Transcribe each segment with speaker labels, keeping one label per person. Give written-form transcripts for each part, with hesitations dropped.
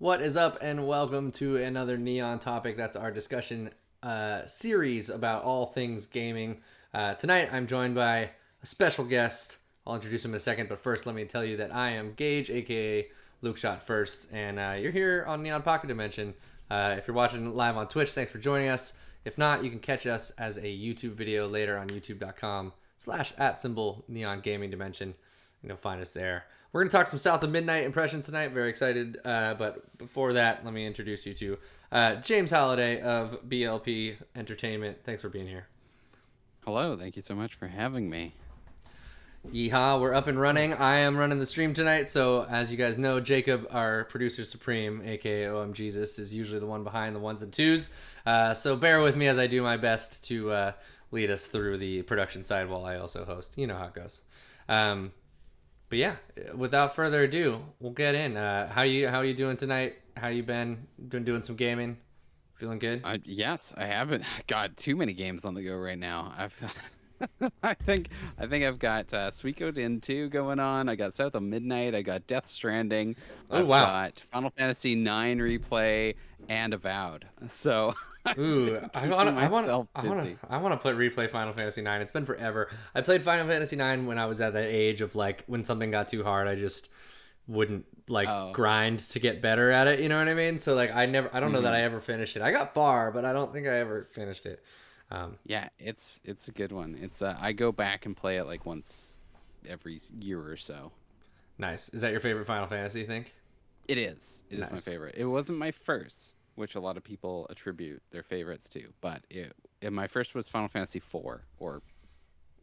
Speaker 1: What is up, and welcome to another neON topic. That's our discussion series about all things gaming. Tonight, I'm joined by a special guest. I'll introduce him in a second, but first, let me tell you that I am Gage, aka Luke Shot First, and you're here on Neon Pocket Dimension. If you're watching live on Twitch, thanks for joining us. If not, you can catch us as a YouTube video later on youtube.com/@neon gaming dimension. You'll find us there. We're going to talk some South of Midnight impressions tonight. Very excited. But before that, let me introduce you to James Halliday of BLP Entertainment. Thanks for being here.
Speaker 2: Hello. Thank you so much for having me.
Speaker 1: Yeehaw, we're up and running. I am running the stream tonight. So as you guys know, Jacob, our producer supreme, aka OM Jesus, is usually the one behind the ones and twos. So bear with me as I do my best to lead us through the production side while I also host. You know how it goes. But yeah, without further ado, we'll get in. How you doing tonight? How you been doing some gaming? Feeling good?
Speaker 2: Yes, I haven't got too many games on the go right now. I think I've got Suikoden in 2 going on. I got South of Midnight. I got Death Stranding.
Speaker 1: Oh, wow.
Speaker 2: Got Final Fantasy IX replay and Avowed. So
Speaker 1: Ooh, I want to replay Final Fantasy IX. It's been forever. I played Final Fantasy IX when I was at that age of like when something got too hard, I just wouldn't grind to get better at it. You know what I mean? So like I don't know that I ever finished it. I got far, but I don't think I ever finished it.
Speaker 2: Yeah, it's a good one. It's I go back and play it like once every year or so.
Speaker 1: Nice. Is that your favorite Final Fantasy, you think?
Speaker 2: It is. It
Speaker 1: Nice.
Speaker 2: is my favorite. It wasn't my first, which a lot of people attribute their favorites to, but my first was Final Fantasy 4 or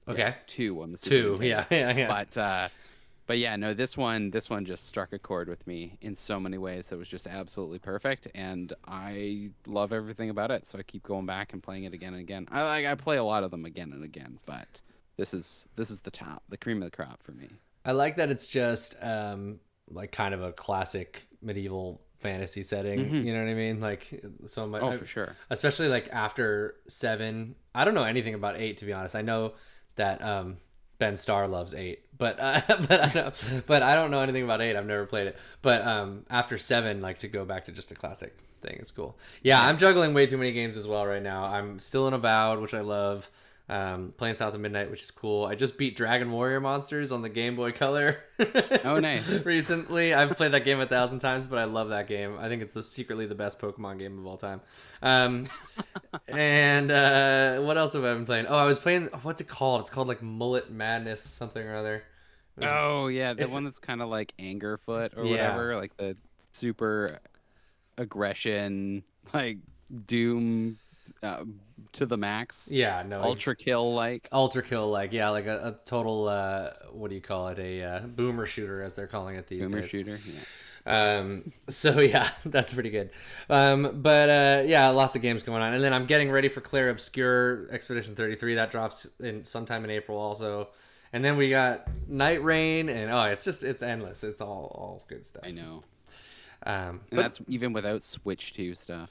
Speaker 1: okay,
Speaker 2: 2 on the
Speaker 1: Super
Speaker 2: 2. Yeah. But yeah, no, this one just struck a chord with me in so many ways that was just absolutely perfect, and I love everything about it. So I keep going back and playing it again and again. I play a lot of them again and again, but this is the cream of the crop for me.
Speaker 1: I like that it's just like kind of a classic medieval fantasy setting.
Speaker 2: Mm-hmm.
Speaker 1: You know what I mean? Like so much.
Speaker 2: Oh, for sure.
Speaker 1: Especially like after 7. I don't know anything about 8, to be honest. I know that Ben Starr loves 8, but I don't know anything about 8. I've never played it. But after 7, like to go back to just a classic thing is cool. Yeah, I'm juggling way too many games as well right now. I'm still in Avowed, which I love. Playing South of Midnight, which is cool. I just beat Dragon Warrior Monsters on the Game Boy Color.
Speaker 2: Oh, nice.
Speaker 1: Recently, I've played that game 1,000 times, but I love that game. I think it's secretly the best Pokemon game of all time. And what else have I been playing? Oh, I was playing. What's it called? It's called like Mullet Madness, something or other.
Speaker 2: Oh yeah, the one that's kind of like Angerfoot or whatever, like the super aggression, like Doom. To the max.
Speaker 1: Yeah, no.
Speaker 2: Ultra kill like.
Speaker 1: Yeah, like a total what do you call it? A boomer shooter, as they're calling it these days.
Speaker 2: Boomer shooter, yeah.
Speaker 1: So yeah, that's pretty good. But yeah, lots of games going on, and then I'm getting ready for Clair Obscur Expedition 33. That drops in sometime in April also, and then we got Night Rain, and it's endless. It's all good stuff.
Speaker 2: I know.
Speaker 1: But
Speaker 2: that's even without Switch 2 stuff.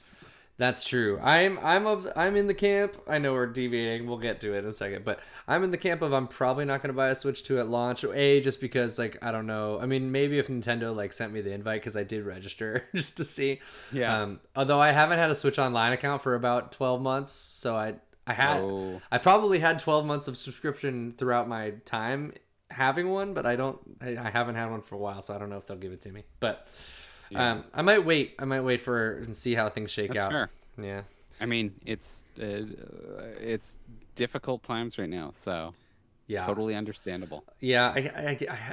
Speaker 1: That's true. I'm in the camp. I know we're deviating. We'll get to it in a second, but I'm in the camp of I'm probably not going to buy a Switch 2 at launch. Just because like I don't know. I mean, maybe if Nintendo like sent me the invite because I did register just to see.
Speaker 2: Yeah.
Speaker 1: Although I haven't had a Switch Online account for about 12 months, so I probably had 12 months of subscription throughout my time having one, but I haven't had one for a while, so I don't know if they'll give it to me. But. Yeah. I might wait and see how things shake out.
Speaker 2: Fair.
Speaker 1: Yeah.
Speaker 2: I mean, it's difficult times right now, so
Speaker 1: yeah,
Speaker 2: totally understandable.
Speaker 1: Yeah,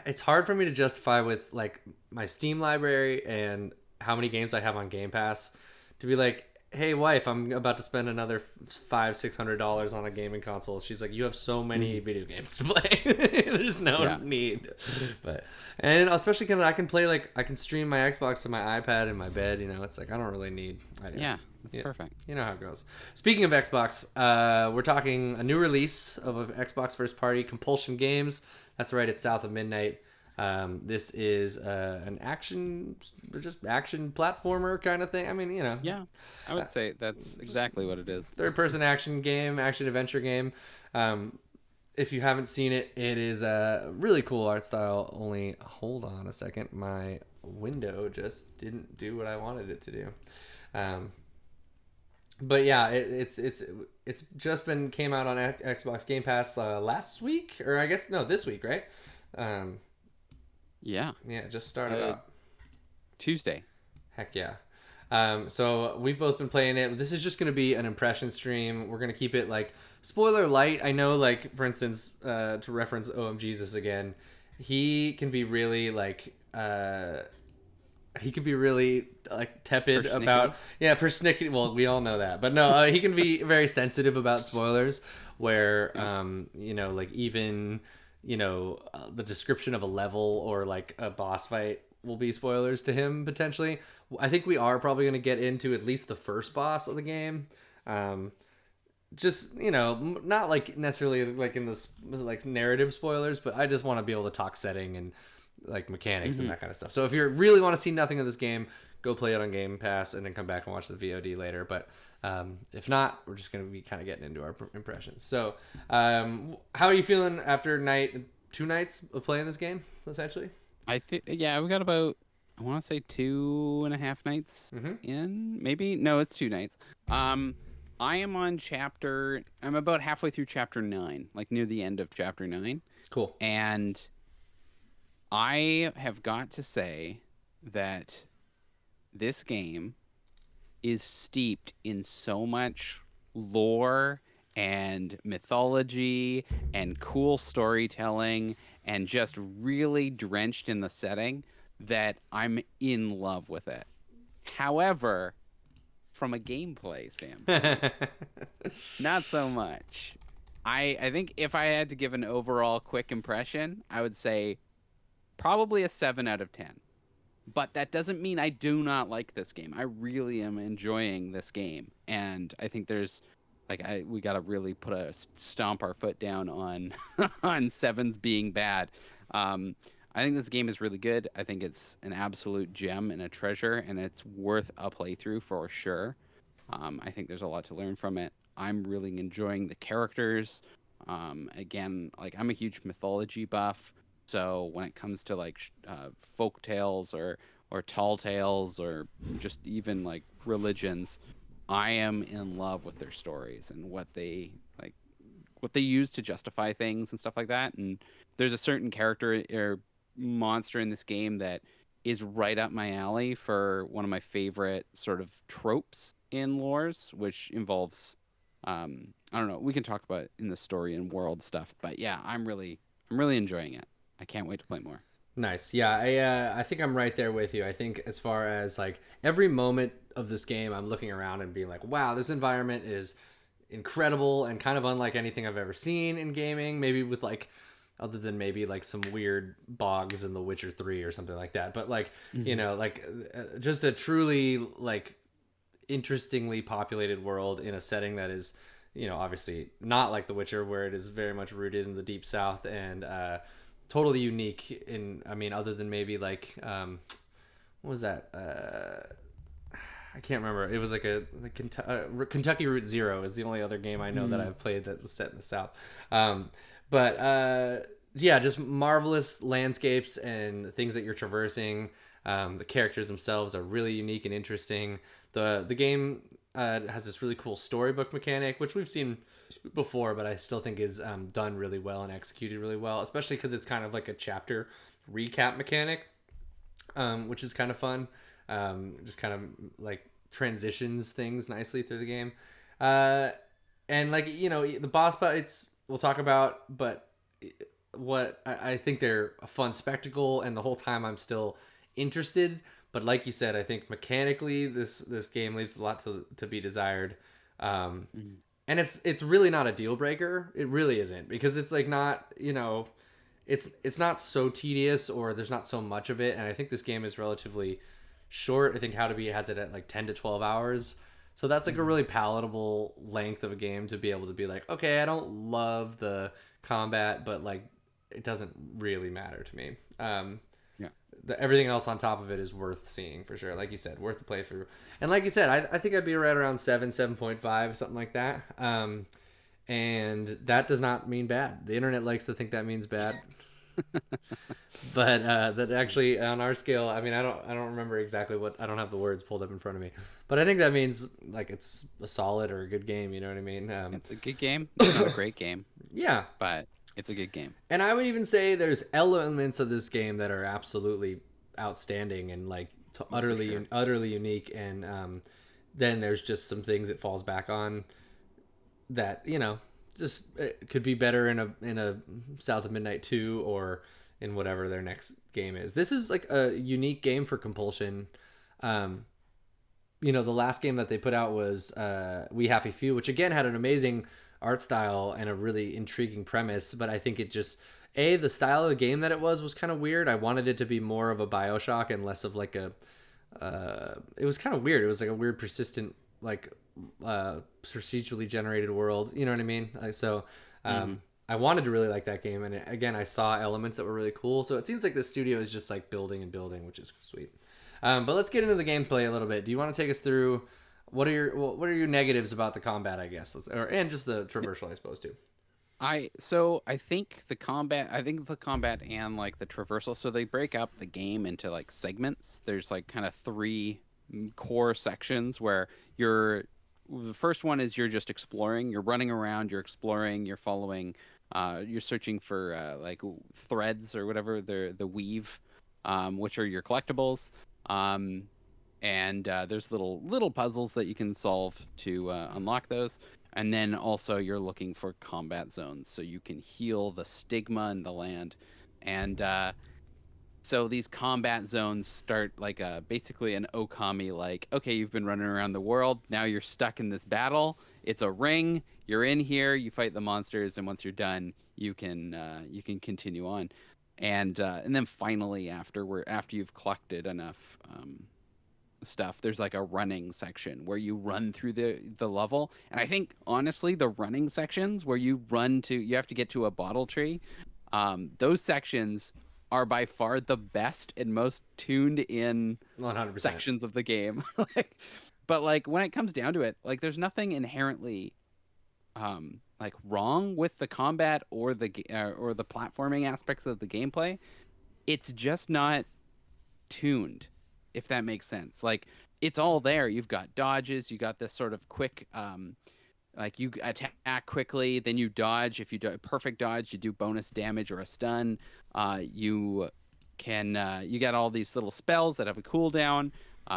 Speaker 1: it's hard for me to justify with like my Steam library and how many games I have on Game Pass to be like, hey wife, I'm about to spend another $500-600 on a gaming console. She's like, you have so many video games to play. There's no need. And especially because I can stream my Xbox to my iPad in my bed. You know, it's like I don't really need.
Speaker 2: It's perfect.
Speaker 1: You know how it goes. Speaking of Xbox, we're talking a new release of an Xbox first party, Compulsion Games. That's right, it's South of Midnight. This is an action platformer kind of thing. I mean, you know.
Speaker 2: Yeah, I would say that's exactly what it is.
Speaker 1: Third-person action adventure game. If you haven't seen it, it is a really cool art style. Only hold on a second, my window just didn't do what I wanted it to do. Um, but yeah, it's just been came out on Xbox Game Pass last week, or I guess no, this week, right? Um,
Speaker 2: Yeah.
Speaker 1: yeah, it just started
Speaker 2: Uh,
Speaker 1: up.
Speaker 2: Tuesday.
Speaker 1: Heck yeah. So we've both been playing it. This is just going to be an impression stream. We're going to keep it like spoiler light. I know, like for instance, to reference OM Jesus again, he can be really like he can be really like tepid
Speaker 2: Persnickety.
Speaker 1: about persnickety. Well, we all know that, but no, he can be very sensitive about spoilers. Where
Speaker 2: Yeah.
Speaker 1: like even the description of a level or like a boss fight will be spoilers to him potentially. I think we are probably going to get into at least the first boss of the game. Just not like necessarily like in this like narrative spoilers, but I just want to be able to talk setting and like mechanics and
Speaker 2: Hmm.
Speaker 1: that kind of stuff. So if you really want to see nothing of this game, go play it on Game Pass and then come back and watch the VOD later. But if not, we're just going to be kind of getting into our impressions. So how are you feeling after two nights of playing this game essentially?
Speaker 2: I think, yeah, we got about, I want to say 2.5 nights
Speaker 1: Mm-hmm.
Speaker 2: in. Maybe no, it's 2 nights. Um, I'm about halfway through chapter 9, like near the end of chapter 9,
Speaker 1: Cool.
Speaker 2: and I have got to say that this game is steeped in so much lore and mythology and cool storytelling and just really drenched in the setting that I'm in love with it. However, from a gameplay standpoint, not so much. I think if I had to give an overall quick impression, I would say probably a 7 out of 10. But that doesn't mean I do not like this game. I really am enjoying this game, and I think there's like we gotta really stomp our foot down on on sevens being bad. I think this game is really good. I think it's an absolute gem and a treasure, and it's worth a playthrough for sure. I think there's a lot to learn from it. I'm really enjoying the characters. Again, like I'm a huge mythology buff, so when it comes to like folk tales or tall tales or just even like religions, I am in love with their stories and what they use to justify things and stuff like that. And there's a certain character or monster in this game that is right up my alley for one of my favorite sort of tropes in lores, which involves I don't know, we can talk about it in the story and world stuff, but yeah, I'm really enjoying it. I can't wait to play more.
Speaker 1: Nice. Yeah, I think I'm right there with you. I think as far as like every moment of this game, I'm looking around and being like, wow, this environment is incredible and kind of unlike anything I've ever seen in gaming. Maybe with like other than maybe like some weird bogs in The Witcher 3 or something like that. But like,
Speaker 2: Hmm.
Speaker 1: like just a truly like interestingly populated world in a setting that is, obviously not like The Witcher, where it is very much rooted in the deep south and totally unique in, I mean, other than maybe like what was that? I can't remember. It was like Kentucky Route Zero is the only other game I know that
Speaker 2: Mm.
Speaker 1: I've played that was set in the South. But yeah, just marvelous landscapes and things that you're traversing. The characters themselves are really unique and interesting. The game has this really cool storybook mechanic, which we've seen before, but I still think is done really well and executed really well, especially because it's kind of like a chapter recap mechanic, which is kind of fun. Just kind of like transitions things nicely through the game. Uh, and like the boss fights we'll talk about, but what I think they're a fun spectacle, and the whole time I'm still interested. But like you said, I think mechanically this game leaves a lot to be desired. Um,
Speaker 2: Mm.
Speaker 1: and it's really not a deal breaker. It really isn't, because it's like not it's not so tedious, or there's not so much of it. And I think this game is relatively short. I think How to Be has it at like 10 to 12 hours. So that's like a
Speaker 2: Mm.
Speaker 1: really palatable length of a game to be able to be like, okay, I don't love the combat, but like it doesn't really matter to me.
Speaker 2: Yeah.
Speaker 1: Everything else on top of it is worth seeing for sure. Like you said, worth the playthrough. And like you said, I think I'd be right around 7.5, something like that. And that does not mean bad. The internet likes to think that means bad. But that actually on our scale, I mean, I don't remember exactly what, I don't have the words pulled up in front of me, but I think that means like it's a solid or a good game. You know what I mean?
Speaker 2: It's a good game. It's not a great game,
Speaker 1: Yeah,
Speaker 2: but it's a good game.
Speaker 1: and I would even say there's elements of this game that are absolutely outstanding and like
Speaker 2: Oh, for sure.
Speaker 1: utterly unique, and then there's just some things it falls back on that just it could be better in a South of Midnight 2 or in whatever their next game is. This is like a unique game for Compulsion. Um, the last game that they put out was We Happy Few, which again had an amazing art style and a really intriguing premise, but I think it just the style of the game that it was kind of weird. I wanted it to be more of a BioShock and less of like a it was kind of weird. It was like a weird persistent like procedurally generated world. You know what I mean? So
Speaker 2: Hmm.
Speaker 1: I wanted to really like that game, and again, I saw elements that were really cool. So it seems like the studio is just like building and building, which is sweet. But let's get into the gameplay a little bit. Do you want to take us through what are your negatives about the combat? I guess, and just the traversal, I suppose too.
Speaker 2: I think the combat and like the traversal, so they break up the game into like segments. There's like kind of three core sections where the first one is you're just exploring, you're running around, you're exploring, you're following, you're searching for threads or whatever, the weave, which are your collectibles. Um, and there's little puzzles that you can solve to unlock those. And then also you're looking for combat zones so you can heal the stigma in the land. And so these combat zones start like basically an Okami, like, okay, you've been running around the world, now you're stuck in this battle. It's a ring. You're in here. You fight the monsters, and once you're done, you can continue on. And then finally, after you've collected enough stuff, there's like a running section where you run through the level. And I think honestly the running sections where you have to get to a bottle tree, those sections are by far the best and most tuned in
Speaker 1: 100%.
Speaker 2: sections of the game. like but like when it comes down to it, like there's nothing inherently like wrong with the combat or the platforming aspects of the gameplay. It's just not tuned, if that makes sense. Like it's all there. You've got dodges, you got this sort of quick like you attack quickly, then you dodge. If you do a perfect dodge, you do bonus damage or a stun. You got all these little spells that have a cooldown.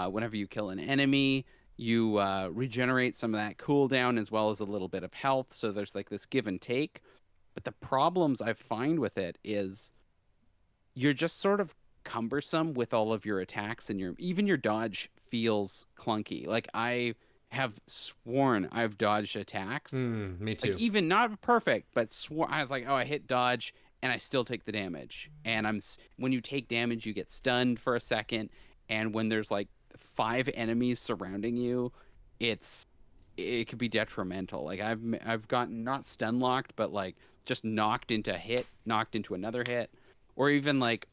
Speaker 2: Whenever you kill an enemy, you regenerate some of that cooldown as well as a little bit of health. So there's like this give and take. But the problems I find with it is you're just sort of cumbersome with all of your attacks, and your dodge feels clunky. Like I have sworn I've dodged attacks,
Speaker 1: Me
Speaker 2: like
Speaker 1: too.
Speaker 2: even not perfect, but I was like, oh, I hit dodge and I still take the damage. And when you take damage, you get stunned for a second, and when there's like five enemies surrounding you, it could be detrimental. Like I've gotten not stun locked, but like just knocked into another hit, or even like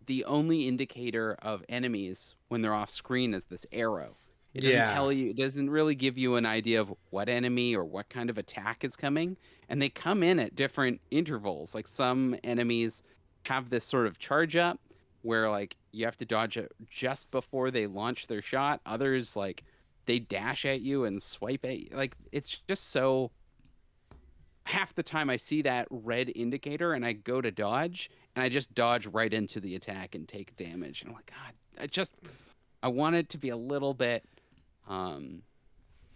Speaker 2: the only indicator of enemies when they're off screen is this arrow.
Speaker 1: Yeah.
Speaker 2: It doesn't really give you an idea of what enemy or what kind of attack is coming. And they come in at different intervals. Like some enemies have this sort of charge up where like you have to dodge it just before they launch their shot. Others like they dash at you and swipe at you. Like it's just so half the time I see that red indicator and I go to dodge and I just dodge right into the attack and take damage. And I'm like, God, I want it to be a um,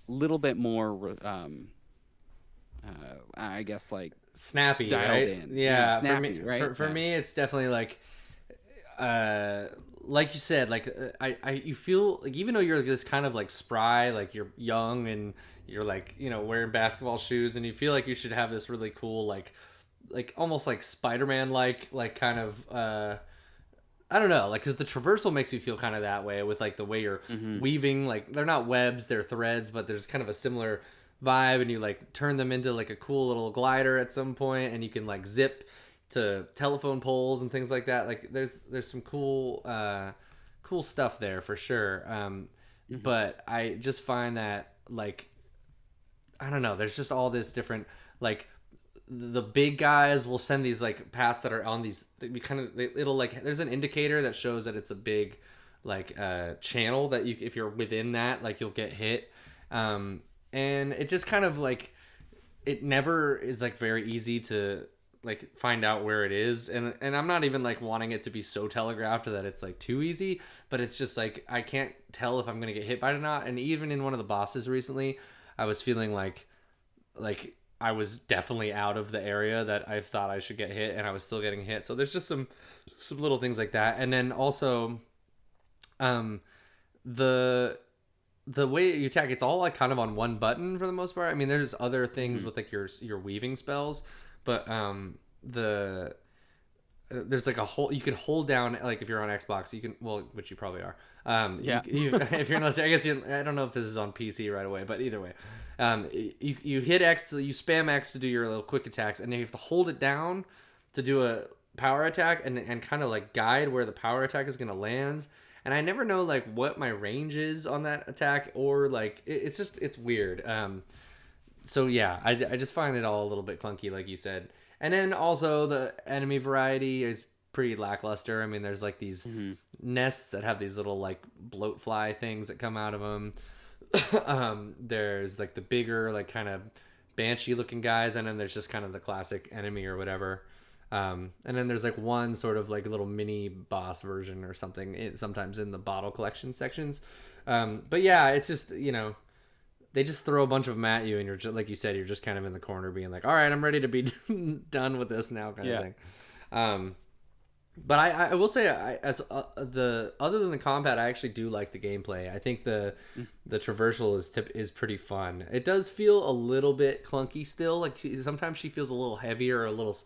Speaker 2: little bit more, I guess like
Speaker 1: Snappy,
Speaker 2: dialed
Speaker 1: right?
Speaker 2: in. Yeah,
Speaker 1: Yeah, for me
Speaker 2: snappy, right?
Speaker 1: for
Speaker 2: Yeah.
Speaker 1: me it's definitely uh like you said, like I you feel like even though you're this kind of like spry, like you're young and you're like, wearing basketball shoes, and you feel like you should have this really cool like almost like Spider-Man like kind of I don't know, like, because the traversal makes you feel kind of that way with like the way you're
Speaker 2: Hmm.
Speaker 1: weaving. Like they're not webs, they're threads, but there's kind of a similar vibe, and you like turn them into like a cool little glider at some point, and you can like zip to telephone poles and things like that. Like there's some cool stuff there for sure.
Speaker 2: Hmm.
Speaker 1: But I just find that like I don't know, there's just all this different like the big guys will send these like paths that are on these. It'll like there's an indicator that shows that it's a big like channel that you if you're within that like you'll get hit, and it just kind of like it never is like very easy to like find out where it is, and I'm not even like wanting it to be so telegraphed that it's like too easy, but it's just like I can't tell if I'm gonna get hit by it or not. And even in one of the bosses recently, I was feeling like I was definitely out of the area that I thought I should get hit, and I was still getting hit. So there's just some little things like that. And then also the way you attack, it's all like kind of on one button for the most part. I mean, there's other things with like your weaving spells, but there's like a whole you can hold down like if you're on Xbox you can which you probably are if you're not I guess I don't know if this is on PC right away, but either way you hit X you spam X to do your little quick attacks, and then you have to hold it down to do a power attack and kind of like guide where the power attack is going to land. And I never know like what my range is on that attack, or like it's weird. So yeah, I just find it all a little bit clunky, like you said. And then also the enemy variety is pretty lackluster. I mean, there's like these nests that have these little like bloat fly things that come out of them. There's like the bigger like kind of banshee looking guys, and then there's just kind of the classic enemy or whatever. And then there's like one sort of like a little mini boss version or something sometimes in the bottle collection sections. But yeah, it's just, they just throw a bunch of them at you, and you're just, like you said, you're just kind of in the corner being like, all right, I'm ready to be done with this now kind of thing. But I will say, other than the combat, I actually do like the gameplay. I think the traversal is pretty fun. It does feel a little bit clunky still. Like sometimes she feels a little heavier or a little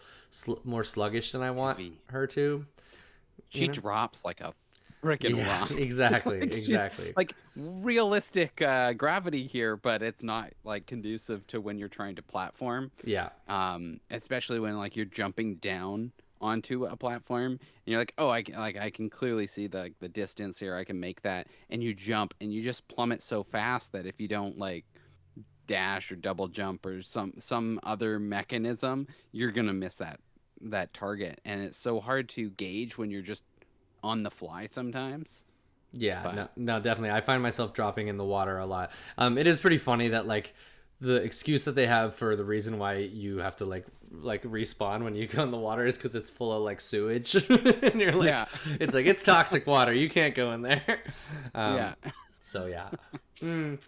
Speaker 1: more sluggish than I want her to.
Speaker 2: She drops like a freaking rock.
Speaker 1: Exactly,
Speaker 2: like
Speaker 1: exactly.
Speaker 2: Like realistic gravity here, but it's not like conducive to when you're trying to platform.
Speaker 1: Yeah.
Speaker 2: Especially when like you're jumping down onto a platform and you're like, oh, I can clearly see the distance here, I can make that, and you jump and you just plummet so fast that if you don't like dash or double jump or some other mechanism, you're gonna miss that target, and it's so hard to gauge when you're just on the fly sometimes.
Speaker 1: Yeah, no, definitely. I find myself dropping in the water a lot. It is pretty funny that like the excuse that they have for the reason why you have to like respawn when you go in the water is because it's full of like sewage, and you're like, it's like it's toxic water. You can't go in there. So yeah. And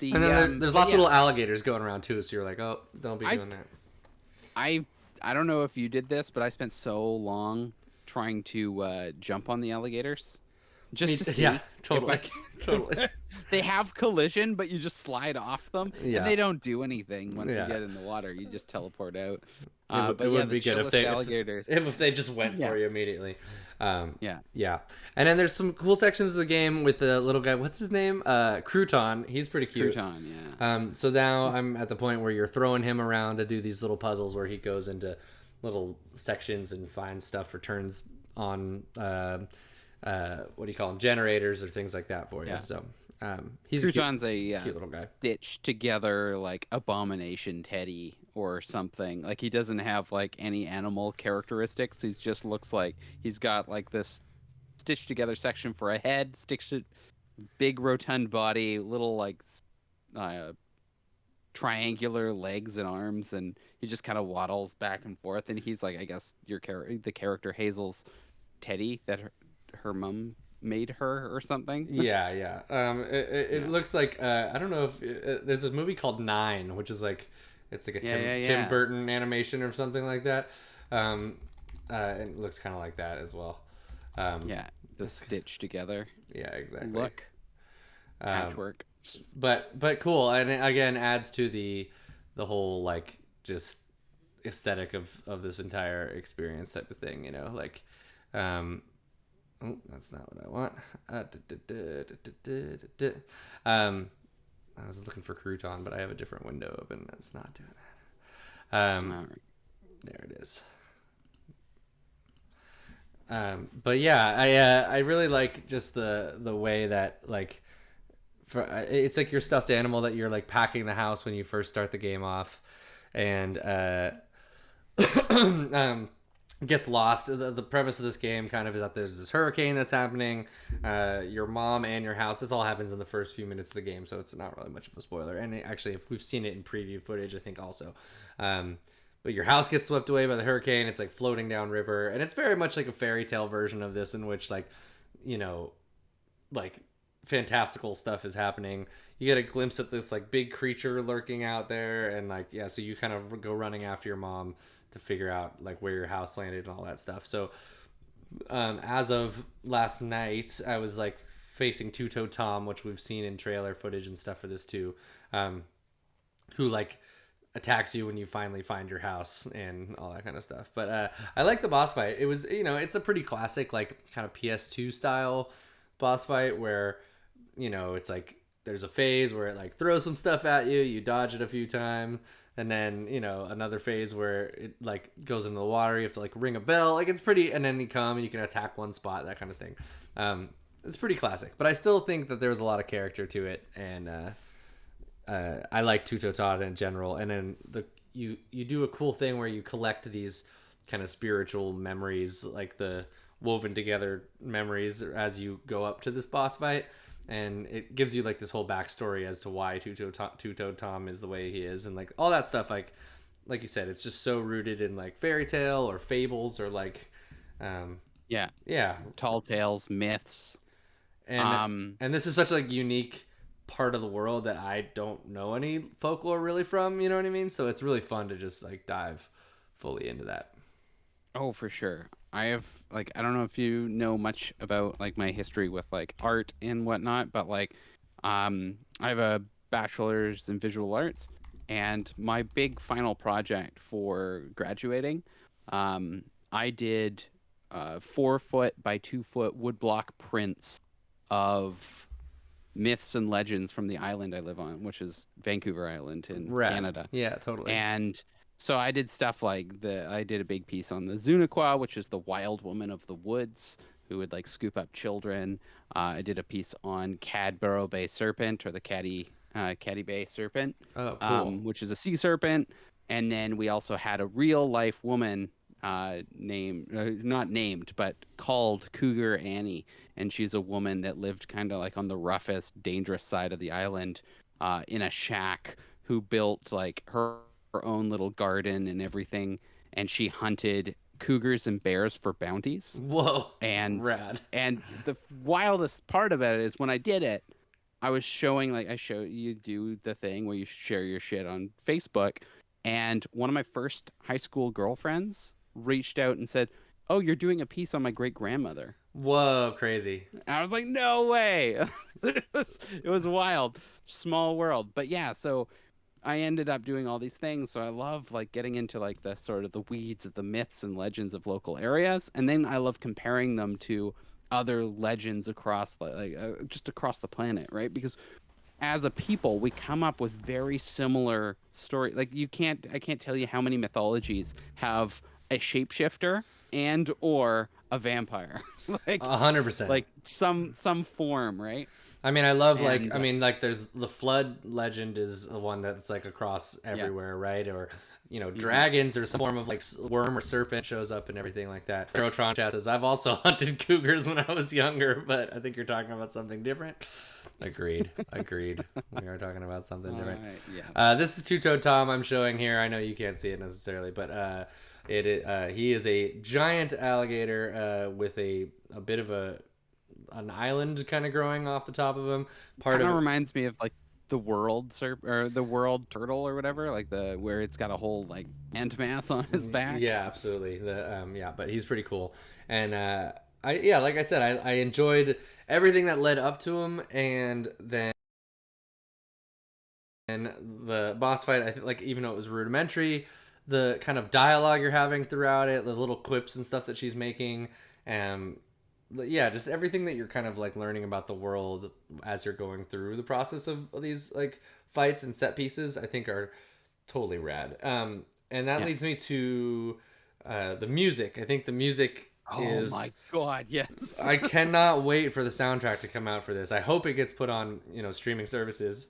Speaker 1: then there's lots of little alligators going around too, so you're like, oh, don't be doing that.
Speaker 2: I don't know if you did this, but I spent so long trying to jump on the alligators. Just to see.
Speaker 1: Yeah, totally. Totally.
Speaker 2: They have collision, but you just slide off them, and they don't do anything once you get in the water. You just teleport out.
Speaker 1: It would be good if they just went for you immediately. Yeah. And then there's some cool sections of the game with the little guy. What's his name? Crouton. He's pretty cute.
Speaker 2: Crouton, yeah.
Speaker 1: So now I'm at the point where you're throwing him around to do these little puzzles where he goes into little sections and finds stuff or turns on what do you call them, generators or things like that for you. So he's
Speaker 2: Crouton's
Speaker 1: a cute little guy,
Speaker 2: stitched together like abomination teddy or something. Like he doesn't have like any animal characteristics. He just looks like he's got like this stitched together section for a head, big rotund body, little like triangular legs and arms, and he just kind of waddles back and forth. And he's like, I guess the character Hazel's teddy that her mom made her or something.
Speaker 1: It looks like I don't know if there's a movie called Nine, which is like it's like a Tim Burton animation or something like that. It looks kind of like that as well.
Speaker 2: The stitch together.
Speaker 1: Yeah, exactly.
Speaker 2: Look, patchwork.
Speaker 1: But cool, and it, again, adds to the whole like just aesthetic of this entire experience type of thing. Like. Oh, that's not what I want. I was looking for Crouton, but I have a different window open. That's not doing that. There it is. But yeah, I really like just the way that like, it's like your stuffed animal that you're like packing the house when you first start the game off. and gets lost. The premise of this game kind of is that there's this hurricane that's happening. Your mom and your house. This all happens in the first few minutes of the game, so it's not really much of a spoiler. And actually, if we've seen it in preview footage, I think also. But your house gets swept away by the hurricane. It's like floating down river, and it's very much like a fairy tale version of this, in which like, you know, like fantastical stuff is happening. You get a glimpse at this like big creature lurking out there, and like yeah, so you kind of go running after your mom to figure out like where your house landed and all that stuff. So as of last night, I was like facing Two Toe Tom, which we've seen in trailer footage and stuff for this too, who like attacks you when you finally find your house and all that kind of stuff. But I like the boss fight. It was, you know, it's a pretty classic like kind of PS2 style boss fight where, you know, it's like there's a phase where it like throws some stuff at you, you dodge it a few times, and then, you know, another phase where it like goes into the water, you have to like ring a bell, like it's pretty, and then you come and you can attack one spot, that kind of thing. It's pretty classic, but I still think that there's a lot of character to it, and I like Tutotada in general. And then you do a cool thing where you collect these kind of spiritual memories, like the woven together memories as you go up to this boss fight, and it gives you like this whole backstory as to why Two-Toed Tom is the way he is, and like all that stuff. Like you said, it's just so rooted in like fairy tale or fables or like
Speaker 2: Yeah,
Speaker 1: yeah,
Speaker 2: tall tales, myths.
Speaker 1: and this is such like unique part of the world that I don't know any folklore really from, you know what I mean? So it's really fun to just like dive fully into that.
Speaker 2: Oh, for sure. I have like I don't know if you know much about like my history with like art and whatnot, but like I have a bachelor's in visual arts, and my big final project for graduating, I did 4 foot by 2 foot woodblock prints of myths and legends from the island I live on, which is Vancouver Island in
Speaker 1: Rad.
Speaker 2: Canada.
Speaker 1: Yeah, totally.
Speaker 2: And so I did stuff like I did a big piece on the Zunaqua, which is the wild woman of the woods who would like scoop up children. I did a piece on Cadborough Bay serpent, or the Caddy Bay serpent,
Speaker 1: Oh, cool.
Speaker 2: which is a sea serpent. And then we also had a real life woman not named, but called Cougar Annie. And she's a woman that lived kind of like on the roughest, dangerous side of the island, in a shack, who built like her own little garden and everything, and she hunted cougars and bears for bounties.
Speaker 1: Whoa.
Speaker 2: And
Speaker 1: Rad.
Speaker 2: and the wildest part of it is when I did it, I was showing like I show you do the thing where you share your shit on Facebook, and one of my first high school girlfriends reached out and said, "Oh, you're doing a piece on my great grandmother."
Speaker 1: Whoa, crazy.
Speaker 2: I was like, "No way!" It was wild, small world. But yeah, so I ended up doing all these things. So I love like getting into like the sort of the weeds of the myths and legends of local areas, and then I love comparing them to other legends across just across the planet, right? Because as a people, we come up with very similar story. Like I can't tell you how many mythologies have a shapeshifter and or a vampire, like
Speaker 1: 100%.
Speaker 2: like some form, right?
Speaker 1: I mean, I love like
Speaker 2: And
Speaker 1: I mean like there's the flood legend is the one that's like across
Speaker 2: yeah.
Speaker 1: everywhere, right? Or you know,
Speaker 2: Hmm.
Speaker 1: dragons or some form of like worm or serpent shows up and everything like that. Rotron chat says I've also hunted cougars when I was younger, but I think you're talking about something different. Agreed. Agreed. We are talking about something
Speaker 2: All
Speaker 1: different.
Speaker 2: right, yeah.
Speaker 1: This is Two-Toed Tom I'm showing here. I know you can't see it necessarily, but he is a giant alligator with a bit of an island kind of growing off the top of him. Part
Speaker 2: Kind of
Speaker 1: of
Speaker 2: reminds me of like the world serp or the world turtle or whatever, like the where it's got a whole like ant mass on his back.
Speaker 1: yeah, absolutely. Yeah, but he's pretty cool. And like I said, I enjoyed everything that led up to him, and then the boss fight. I think like even though it was rudimentary, the kind of dialogue you're having throughout it, the little quips and stuff that she's making, um, yeah, just everything that you're kind of like learning about the world as you're going through the process of these like fights and set pieces, I think are totally rad. And that
Speaker 2: Yeah.
Speaker 1: leads me to the music. I think the music
Speaker 2: Oh my
Speaker 1: is.
Speaker 2: God, yes.
Speaker 1: I cannot wait for the soundtrack to come out for this. I hope it gets put on streaming services,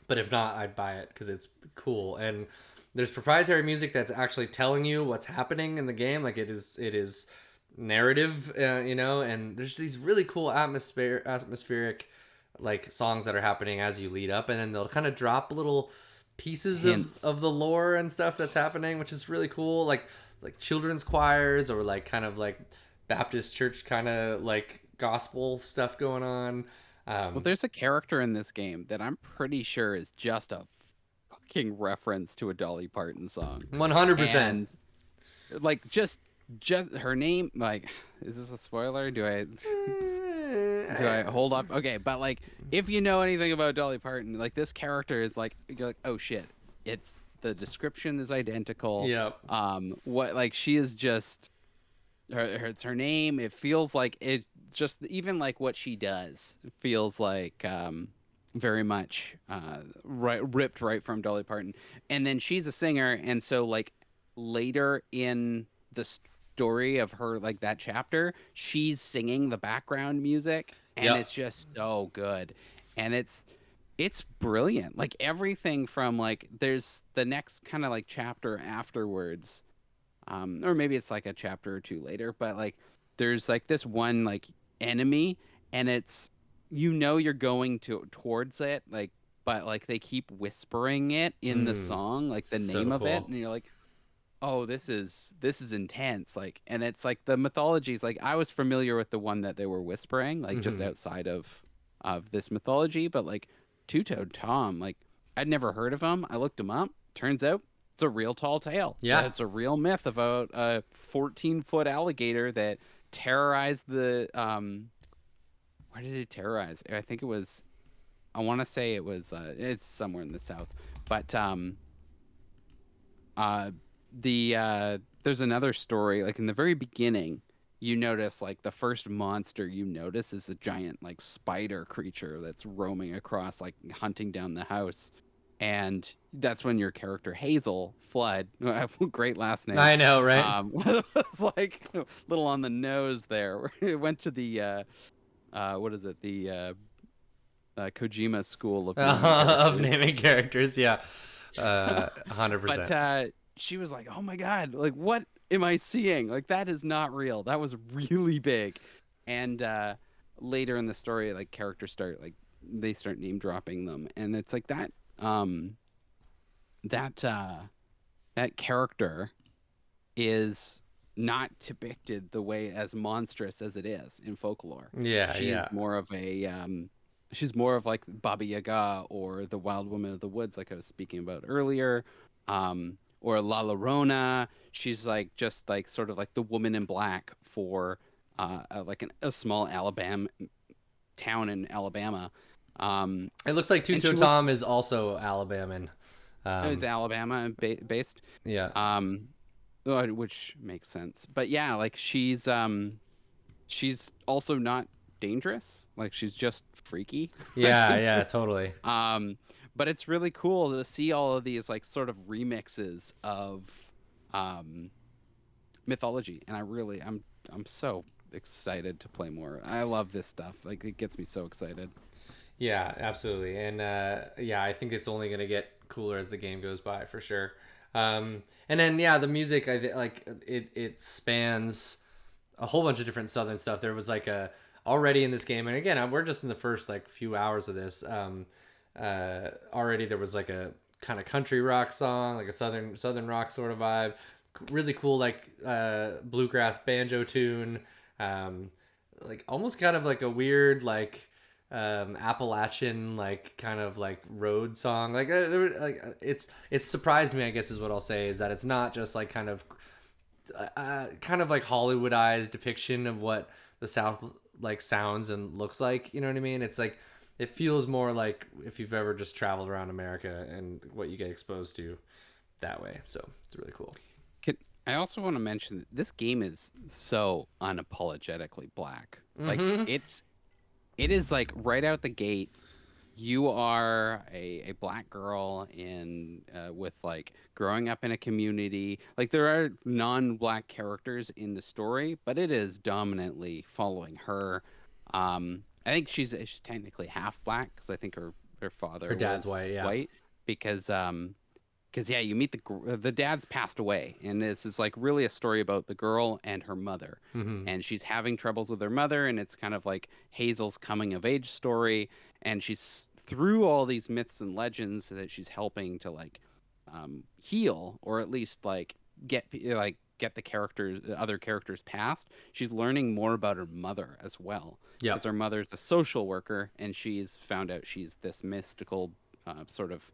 Speaker 1: but if not, I'd buy it because it's cool. And there's proprietary music that's actually telling you what's happening in the game. Like it is narrative, and there's these really cool atmospheric like songs that are happening as you lead up, and then they'll kind of drop little pieces of
Speaker 2: Hints.
Speaker 1: of the lore and stuff that's happening, which is really cool. Like children's choirs or like kind of like Baptist church kind of like gospel stuff going on.
Speaker 2: Well,
Speaker 1: Um,
Speaker 2: there's a character in this game that I'm pretty sure is just a fucking reference to a Dolly Parton song.
Speaker 1: 100%.
Speaker 2: And like just her name, like, is this a spoiler? Do I hold up? Okay, but like if you know anything about Dolly Parton, like this character is like, you're like, oh shit, it's the description is identical.
Speaker 1: Yep.
Speaker 2: What, like, she is just it's her name. It feels like it, just even like what she does feels like very much right, ripped right from Dolly Parton. And then she's a singer, and so like later in the story of her, like that chapter, she's singing the background music, and
Speaker 1: Yep.
Speaker 2: it's just so good. And it's brilliant. Like everything from, like, there's the next kind of like chapter afterwards, or maybe it's like a chapter or two later, but like there's like this one like enemy, and it's, you're going to towards it, like, but like they keep whispering it in the
Speaker 1: Mm,
Speaker 2: song, like the
Speaker 1: so
Speaker 2: name of it,
Speaker 1: cool.
Speaker 2: and you're like, oh, this is intense. Like, and it's like the mythologies, like I was familiar with the one that they were whispering, like just
Speaker 1: Hmm.
Speaker 2: outside of this mythology, but like Two-Toed Tom, like I'd never heard of him. I looked him up. Turns out it's a real tall tale.
Speaker 1: Yeah.
Speaker 2: It's a real myth about a 14-foot alligator that terrorized the where did it terrorize? I think it was, I want to say it was it's somewhere in the south. But uh there's another story, like in the very beginning, you notice like the first monster you notice is a giant like spider creature that's roaming across, like hunting down the house. And that's when your character Hazel Flood, great last name,
Speaker 1: I know, right?
Speaker 2: was like a little on the nose there. It went to the what is it, the Kojima school of naming
Speaker 1: Of
Speaker 2: characters.
Speaker 1: naming characters, yeah.
Speaker 2: But
Speaker 1: 100%.
Speaker 2: she was like, "Oh my God, like what am I seeing? Like that is not real. That was really big." And later in the story, like characters start, like they start name dropping them, and it's like that that that character is not depicted the way as monstrous as it is in folklore.
Speaker 1: Yeah, yeah.
Speaker 2: She's more of a she's more of like Baba Yaga or the Wild Woman of the Woods, like I was speaking about earlier, or La Llorona. She's like just like sort of like the woman in black for like a small Alabama town in Alabama.
Speaker 1: It looks like
Speaker 2: And
Speaker 1: Tuto
Speaker 2: she looks,
Speaker 1: Tom is also Alabama.
Speaker 2: it was
Speaker 1: Um,
Speaker 2: Alabama based.
Speaker 1: yeah.
Speaker 2: Um, which makes sense. But yeah, like she's also not dangerous. Like she's just freaky, I
Speaker 1: Yeah,
Speaker 2: think.
Speaker 1: yeah, totally.
Speaker 2: Um, but it's really cool to see all of these like sort of remixes of um mythology, and I'm so excited to play more. I love this stuff. Like it gets me so excited.
Speaker 1: Yeah, absolutely. And yeah, I think it's only going to get cooler as the game goes by for sure. And then yeah, the music like it spans a whole bunch of different southern stuff. There was like a already in this game, and again, we're just in the first like few hours of this. Already there was like a kind of country rock song, like a southern rock sort of vibe. Really cool, like bluegrass banjo tune. Um, like almost kind of like a weird like Appalachian like kind of like road song. It's surprised me, I guess is what I'll say, is that it's not just like kind of like Hollywoodized depiction of what the South like sounds and looks like. You know what I mean? It's like it feels more like if you've ever just traveled around America and what you get exposed to that way. So it's really cool.
Speaker 2: Can, I also want to mention that this game is so unapologetically black. Like
Speaker 1: Mm-hmm.
Speaker 2: it is like right out the gate. You are a black girl in with like growing up in a community. Like there are non-black characters in the story, but it is dominantly following her. I think she's technically half black because I think her her
Speaker 1: Her
Speaker 2: father
Speaker 1: dad's
Speaker 2: was
Speaker 1: white, yeah.
Speaker 2: white, because yeah, you meet the dad's passed away, and this is like really a story about the girl and her mother,
Speaker 1: Hmm.
Speaker 2: and she's having troubles with her mother, and it's kind of like Hazel's coming of age story, and she's through all these myths and legends that she's helping to like heal, or at least like get the characters, other characters past. She's learning more about her mother as well, because
Speaker 1: Yep.
Speaker 2: her mother's a social worker, and she's found out she's this mystical sort of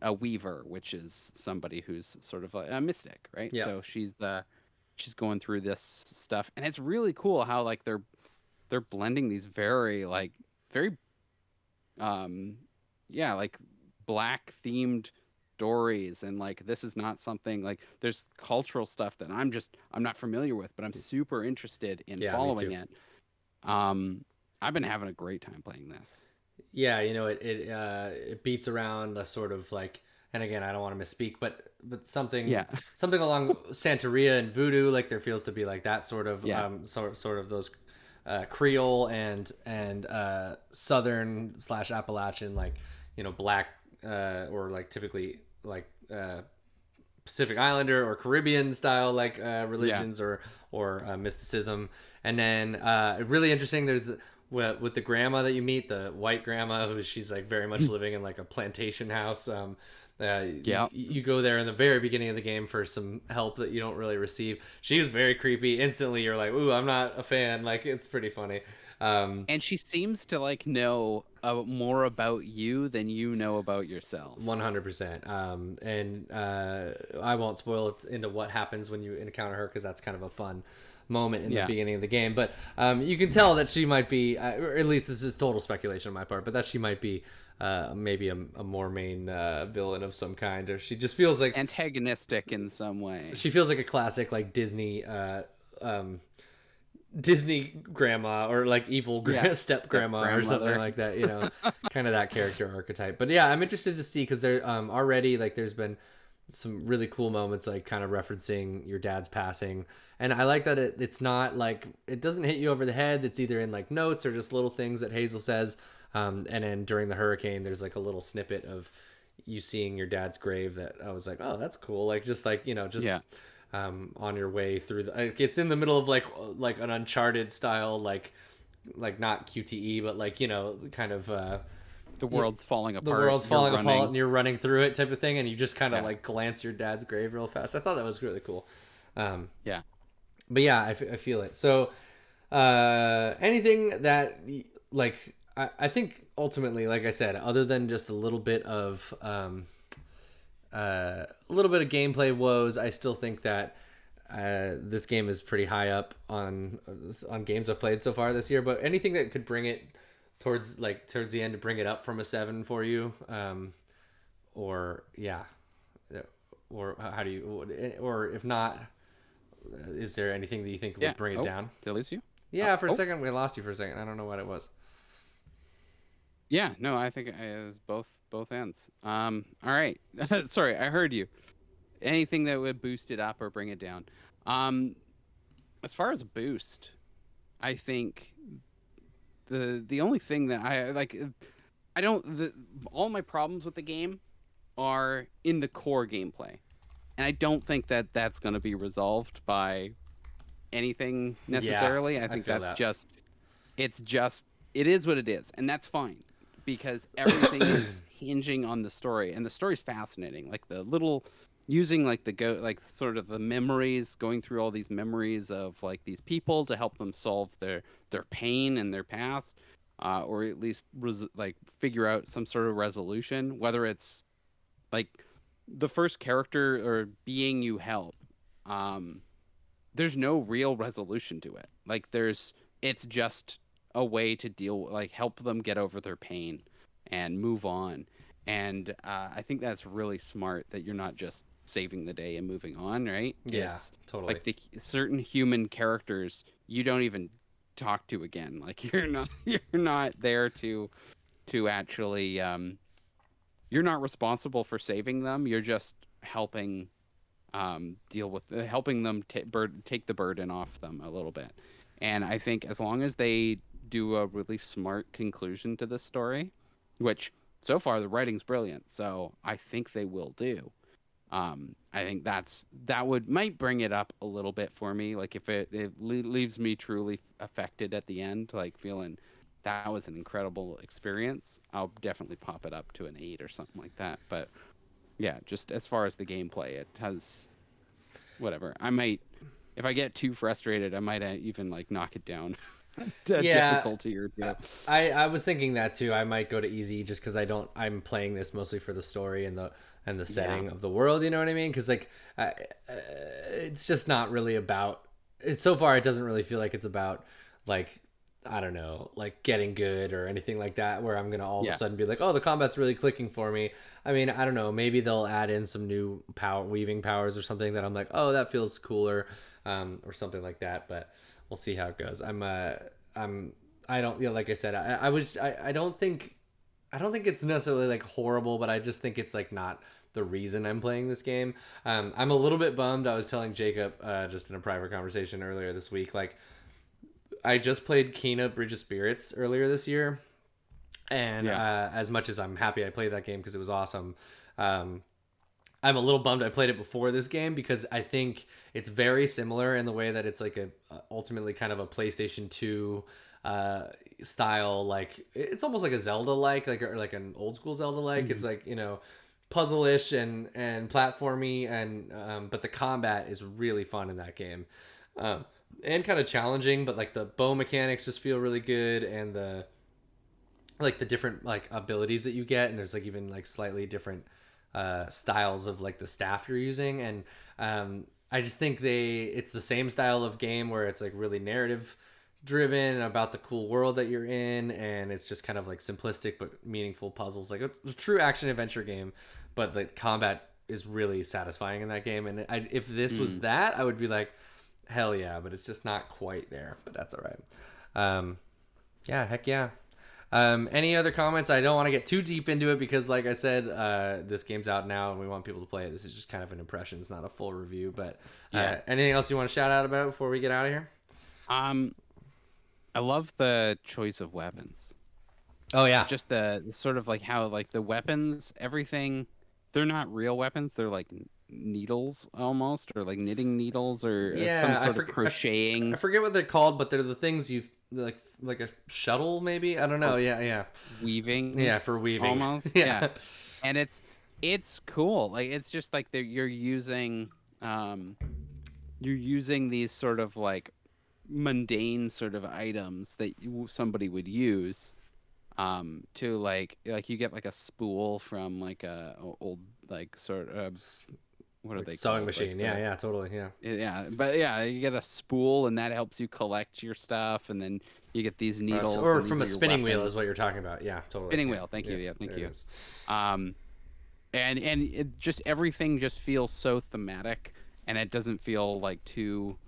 Speaker 2: a weaver, which is somebody who's sort of a mystic, right?
Speaker 1: Yep.
Speaker 2: So she's going through this stuff, and it's really cool how like they're blending these very like very um yeah, like black themed stories, and like this is not something like there's cultural stuff that I'm not familiar with, but I'm super interested in
Speaker 1: Yeah, me
Speaker 2: following
Speaker 1: too.
Speaker 2: it. I've been having a great time playing this.
Speaker 1: Yeah, it beats around the sort of like, and again, I don't want to misspeak, but
Speaker 2: Yeah.
Speaker 1: something along Santeria and voodoo, like there feels to be like that sort of
Speaker 2: Yeah.
Speaker 1: sort of those Creole and Southern slash Appalachian, like black or like typically like Pacific Islander or Caribbean style like
Speaker 2: Yeah.
Speaker 1: religions or mysticism. And then really interesting. There's with the grandma that you meet, the white grandma, who she's like very much living in like a plantation house.
Speaker 2: Yeah.
Speaker 1: You go there in the very beginning of the game for some help that you don't really receive. She was very creepy. Instantly, you're like, "Ooh, I'm not a fan." Like it's pretty funny. Um,
Speaker 2: And she seems to like know more about you than you know about yourself.
Speaker 1: 100%. And I won't spoil it into what happens when you encounter her because that's kind of a fun moment in the
Speaker 2: Yeah.
Speaker 1: beginning of the game. But you can tell that she might be, or at least this is total speculation on my part, but that she might be maybe a more main villain of some kind, or she just feels like
Speaker 2: Antagonistic in some way.
Speaker 1: she feels like a classic like Disney. Um, Disney grandma or like evil
Speaker 2: Yeah.
Speaker 1: step
Speaker 2: Step
Speaker 1: grandma or something
Speaker 2: grandmother.
Speaker 1: like that, kind of that character archetype. But yeah, I'm interested to see because there already like there's been some really cool moments like kind of referencing your dad's passing, and I like that it's not like it doesn't hit you over the head. It's either in like notes or just little things that Hazel says, and then during the hurricane there's like a little snippet of you seeing your dad's grave that I was like, oh, that's cool. Like just like just
Speaker 2: Yeah.
Speaker 1: on your way through like, it's in the middle of like an Uncharted style like not QTE but like kind of
Speaker 2: The world's falling
Speaker 1: the
Speaker 2: apart.
Speaker 1: world's
Speaker 2: You're
Speaker 1: falling apart
Speaker 2: running.
Speaker 1: and you're running through it type of thing, and you just kind of
Speaker 2: Yeah.
Speaker 1: like glance your dad's grave real fast. I thought that was really cool. um
Speaker 2: Yeah.
Speaker 1: but yeah, I feel it. So anything that like I think ultimately, like I said, other than just a little bit of gameplay woes, I still think that this game is pretty high up on games I've played so far this year. But anything that could bring it towards the end to bring it up from a 7 for you, or yeah, or how do you, or if not, is there anything that you think
Speaker 2: Yeah.
Speaker 1: would bring it
Speaker 2: Oh,
Speaker 1: down?
Speaker 2: did I lose you?
Speaker 1: Yeah, for a
Speaker 2: Oh.
Speaker 1: second we lost you for a second. I don't know what it was.
Speaker 2: Yeah. No, I think it was both ends. All right. Sorry, I heard you. Anything that would boost it up or bring it down. Um, as far as a boost, I think the only thing that I like, I don't all my problems with the game are in the core gameplay, and I don't think that that's going to be resolved by anything
Speaker 1: Yeah,
Speaker 2: necessarily. I
Speaker 1: I
Speaker 2: think
Speaker 1: feel
Speaker 2: that's
Speaker 1: that.
Speaker 2: just it's just it is what it is, and that's fine, because everything is hinging on the story, and the story's fascinating. Like the little using like the go like sort of the memories, going through all these memories of like these people to help them solve their pain and their past, or at least like figure out some sort of resolution, whether it's like the first character or being you help. Um, there's no real resolution to it. Like it's just a way to like help them get over their pain and move on. And I think that's really smart that you're not just saving the day and moving on, right?
Speaker 1: Yeah,
Speaker 2: It's
Speaker 1: totally.
Speaker 2: like the certain human characters you don't even talk to again. Like you're not there to actually you're not responsible for saving them. You're just helping deal with helping them take the burden off them a little bit. And I think as long as they do a really smart conclusion to this story, which so far the writing's brilliant. So I think they will do. I think that would might bring it up a little bit for me. Like if leaves me truly affected at the end, like feeling that was an incredible experience, I'll definitely pop it up to an 8 or something like that. But yeah, just as far as the gameplay, it has whatever. I might, if I get too frustrated, I might even like knock it down to
Speaker 1: Yeah,
Speaker 2: difficulty or two.
Speaker 1: I was thinking that too. I might go to easy just because I'm playing this mostly for the story and the
Speaker 2: Yeah,
Speaker 1: setting of the world. You know what I mean? Because like, it's just not really about. It so far. It doesn't really feel like it's about like, I don't know, like getting good or anything like that. Where I'm gonna all of a
Speaker 2: yeah,
Speaker 1: sudden be like, oh, the combat's really clicking for me. I mean, I don't know. Maybe they'll add in some new power weaving powers or something that I'm like, oh, that feels cooler, or something like that. But we'll see how it goes. I'm I don't, you know, like I said, I don't think it's necessarily like horrible, but I just think it's like not the reason I'm playing this game. I'm a little bit bummed. I was telling Jacob just in a private conversation earlier this week, like I just played Kena Bridge of Spirits earlier this year, and
Speaker 2: yeah,
Speaker 1: as much as I'm happy I played that game because it was awesome, um, I'm a little bummed I played it before this game because I think it's very similar in the way that it's like a ultimately kind of a PlayStation 2 uh, style, like it's almost like a Zelda like or like an old school Zelda like. It's
Speaker 2: hmm,
Speaker 1: like, you know, puzzle-ish and platformy, and but the combat is really fun in that game. Um, and kind of challenging, but like the bow mechanics just feel really good, and the like the different like abilities that you get, and there's like even like slightly different styles of like the staff you're using, and I just think it's the same style of game where it's like really narrative driven and about the cool world that you're in, and it's just kind of like simplistic but meaningful puzzles, like a true action adventure game, but the combat is really satisfying in that game. And if this was
Speaker 2: mm.
Speaker 1: that, I would be like, hell yeah, but it's just not quite there, but that's all right. Yeah, heck yeah. Any other comments? I don't want to get too deep into it because, like I said, this game's out now and we want people to play it. This is just kind of an impression. It's not a full review. But
Speaker 2: Yeah.
Speaker 1: anything else you want to shout out about before we get out of here?
Speaker 2: Um, I love the choice of weapons.
Speaker 1: Oh yeah,
Speaker 2: Just the sort of like how like the weapons, everything, they're not real weapons. They're like needles almost, or like knitting needles, or some
Speaker 1: yeah.
Speaker 2: sort of
Speaker 1: I
Speaker 2: crocheting
Speaker 1: forget what they're called, but they're the things you like a shuttle maybe. I don't know.
Speaker 2: or
Speaker 1: Yeah, yeah,
Speaker 2: weaving
Speaker 1: yeah. For weaving.
Speaker 2: almost. Yeah.
Speaker 1: Yeah,
Speaker 2: And it's cool. Like it's just like um you're using these sort of like mundane sort of items that somebody would use to like you get like a spool from like a old like sort of what are
Speaker 1: like
Speaker 2: they
Speaker 1: sewing
Speaker 2: called, like
Speaker 1: machine. Yeah,
Speaker 2: the
Speaker 1: yeah, totally. Yeah.
Speaker 2: yeah, but yeah, you get a spool and that helps you collect your stuff, and then you get these needles
Speaker 1: Or
Speaker 2: and these
Speaker 1: from
Speaker 2: are
Speaker 1: a
Speaker 2: your
Speaker 1: spinning wheel
Speaker 2: weapons.
Speaker 1: is what you're talking about. Yeah, totally.
Speaker 2: Spinning
Speaker 1: Yeah,
Speaker 2: wheel, thank you.
Speaker 1: yes,
Speaker 2: Yeah, thank
Speaker 1: there it
Speaker 2: you.
Speaker 1: is.
Speaker 2: um and it just everything just feels so thematic, and it doesn't feel like too,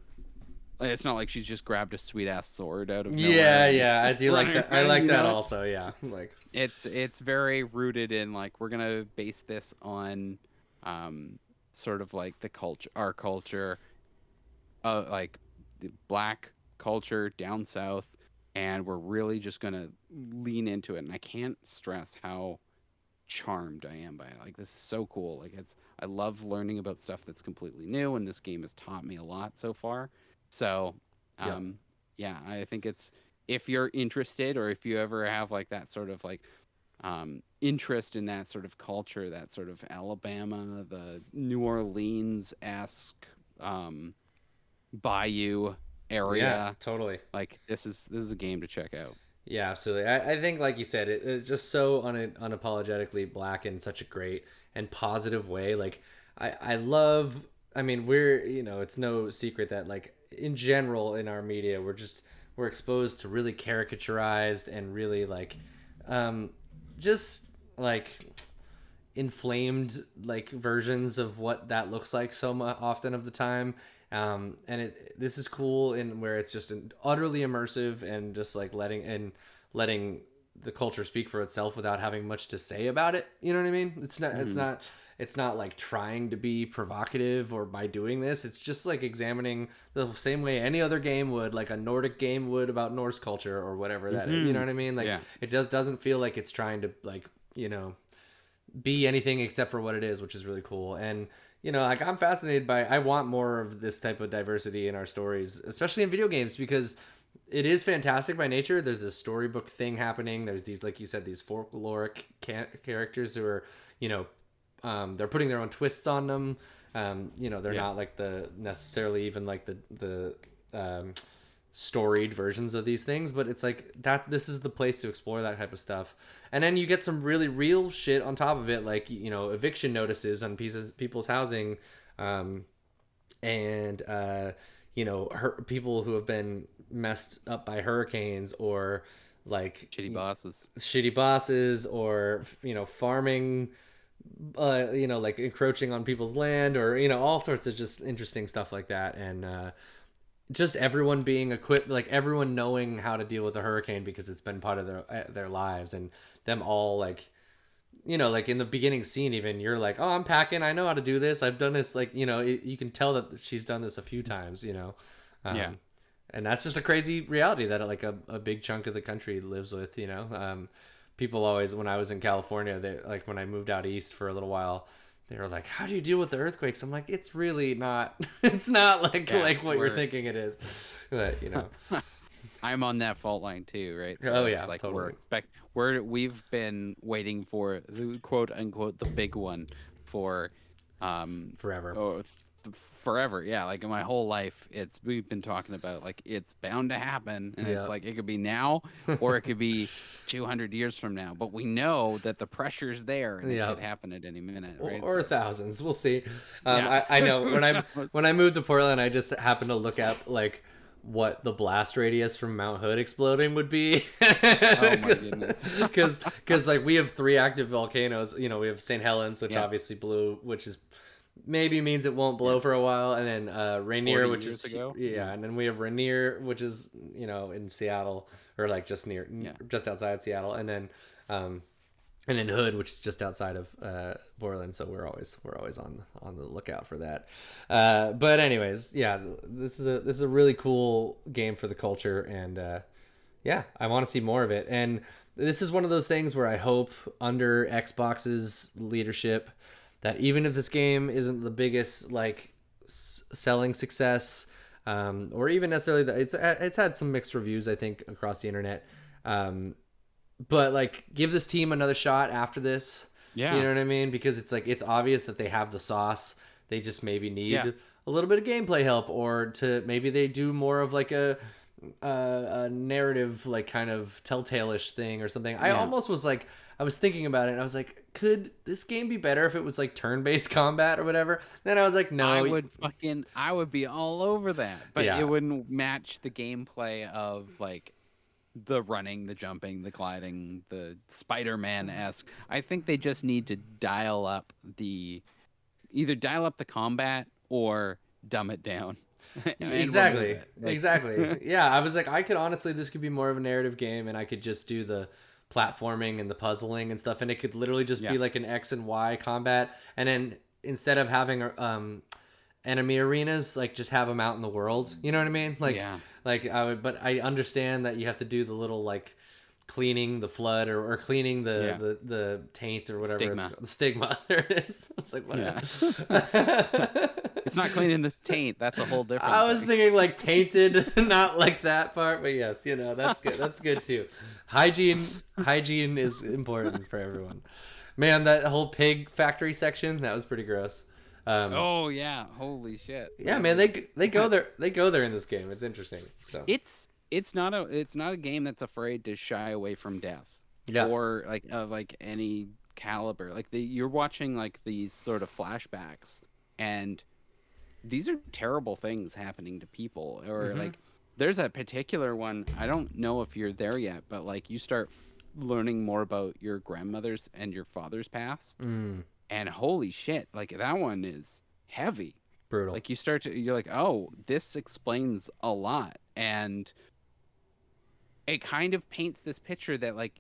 Speaker 2: it's not like she's just grabbed a sweet ass sword out of nowhere
Speaker 1: Yeah,
Speaker 2: and is
Speaker 1: yeah, I do like
Speaker 2: running
Speaker 1: that. I
Speaker 2: around,
Speaker 1: like that also. Yeah, like
Speaker 2: it's very rooted in like we're gonna base this on sort of like the culture, our culture, like the black culture down south, and we're really just gonna lean into it. And I can't stress how charmed I am by it. Like this is so cool. Like I love learning about stuff that's completely new, and this game has taught me a lot so far. So,
Speaker 1: yep.
Speaker 2: um, yeah, I think it's, if you're interested, or if you ever have like that sort of like interest in that sort of culture, that sort of Alabama, the New Orleans esque bayou
Speaker 1: Yeah,
Speaker 2: area,
Speaker 1: totally.
Speaker 2: like this is a game to check out.
Speaker 1: Yeah, absolutely. I think, like you said, it's just so unapologetically black in such a great and positive way. Like, I love. I mean, it's no secret that like in general in our media, we're exposed to really caricaturized and really like, um, just like inflamed like versions of what that looks like often of the time. And this is cool in where it's just an utterly immersive and just like letting the culture speak for itself without having much to say about it. You know what I mean? It's not. It's
Speaker 2: Hmm.
Speaker 1: not. it's not like trying to be provocative or by doing this. It's just like examining the same way any other game would, like a Nordic game would about Norse culture or whatever that is. You know what I mean? Like
Speaker 2: Yeah.
Speaker 1: it just doesn't feel like it's trying to like, be anything except for what it is, which is really cool. And like I'm fascinated by. I want more of this type of diversity in our stories, especially in video games, because it is fantastic by nature. There's this storybook thing happening. There's these, like you said, these folkloric characters who are, they're putting their own twists on them. They're not like the necessarily even like the storied versions of these things, but it's like that. This is the place to explore that type of stuff. And then you get some really real shit on top of it, like eviction notices on people's housing, and people who have been messed up by hurricanes, or like shitty bosses, or farming, like encroaching on people's land, or all sorts of just interesting stuff like that. And just everyone being equipped, like everyone knowing how to deal with a hurricane because it's been part of their lives, and them all like like in the beginning scene, even you're like, oh, I'm packing, I know how to do this, I've done this, like you can tell that she's done this a few times.
Speaker 2: Yeah.
Speaker 1: And that's just a crazy reality that like a big chunk of the country lives with. People always, when I was in California, they like, when I moved out east for a little while, they were like, how do you deal with the earthquakes? I'm like, it's really not it's not like what you're thinking it is. But
Speaker 2: I'm on that fault line too, right?
Speaker 1: So oh yeah,
Speaker 2: it's like
Speaker 1: totally.
Speaker 2: we've been waiting for the quote unquote the big one for
Speaker 1: Forever.
Speaker 2: Forever. Yeah, like in my whole life, we've been talking about like it's bound to happen, and it's like it could be now or it could be 200 years from now, but we know that the pressure's there and it could happen at any minute, right?
Speaker 1: Or thousands, we'll see. I know when I moved to Portland, I just happened to look up like what the blast radius from Mount Hood exploding would be.
Speaker 2: Oh my goodness.
Speaker 1: Because like we have 3 active volcanoes. We have St. Helens, which obviously blew, which is maybe means it won't blow for a while, and then Rainier, which is and then we have Rainier, which is in Seattle, or like just outside Seattle, and then Hood, which is just outside of Portland. So we're always on the lookout for that. But anyways, this is a really cool game for the culture, and I want to see more of it. And this is one of those things where I hope under Xbox's leadership that even if this game isn't the biggest like selling success, or even necessarily it's had some mixed reviews, I think, across the internet. But like, give this team another shot after this. Yeah. You know what I mean? Because it's like, it's obvious that they have the sauce. They just maybe need a little bit of gameplay help, or maybe they do more of like a narrative, like kind of Telltale-ish thing or something. I almost was like, I was thinking about it and I was like, could this game be better if it was like turn-based combat or whatever? Then I was like, no.
Speaker 2: I would be all over that. But it wouldn't match the gameplay of like the running, the jumping, the gliding, the Spider-Man-esque. I think they just need to either dial up the combat or dumb it down.
Speaker 1: Exactly. Yeah, I was like, this could be more of a narrative game, and I could just do the platforming and the puzzling and stuff, and it could literally just be like an X and Y combat, and then instead of having enemy arenas, like just have them out in the world. You know what I mean? Like but I understand that you have to do the little like cleaning the flood, or cleaning the taint or whatever. The stigma. There it is. I was like, whatever.
Speaker 2: It's not cleaning the taint. That's a whole different
Speaker 1: I was thinking like tainted, not like that part, but yes, that's good. That's good too. Hygiene is important for everyone. Man, that whole pig factory section, that was pretty gross.
Speaker 2: Oh yeah, holy shit.
Speaker 1: Yeah, man, they go there in this game. It's interesting. So
Speaker 2: it's not a game that's afraid to shy away from death. Or like of like any caliber. Like you're watching like these sort of flashbacks, and these are terrible things happening to people. Or like there's a particular one, I don't know if you're there yet, but like you start learning more about your grandmother's and your father's past. And holy shit, like that one is heavy.
Speaker 1: Brutal.
Speaker 2: Like you're like, oh, this explains a lot. And it kind of paints this picture that like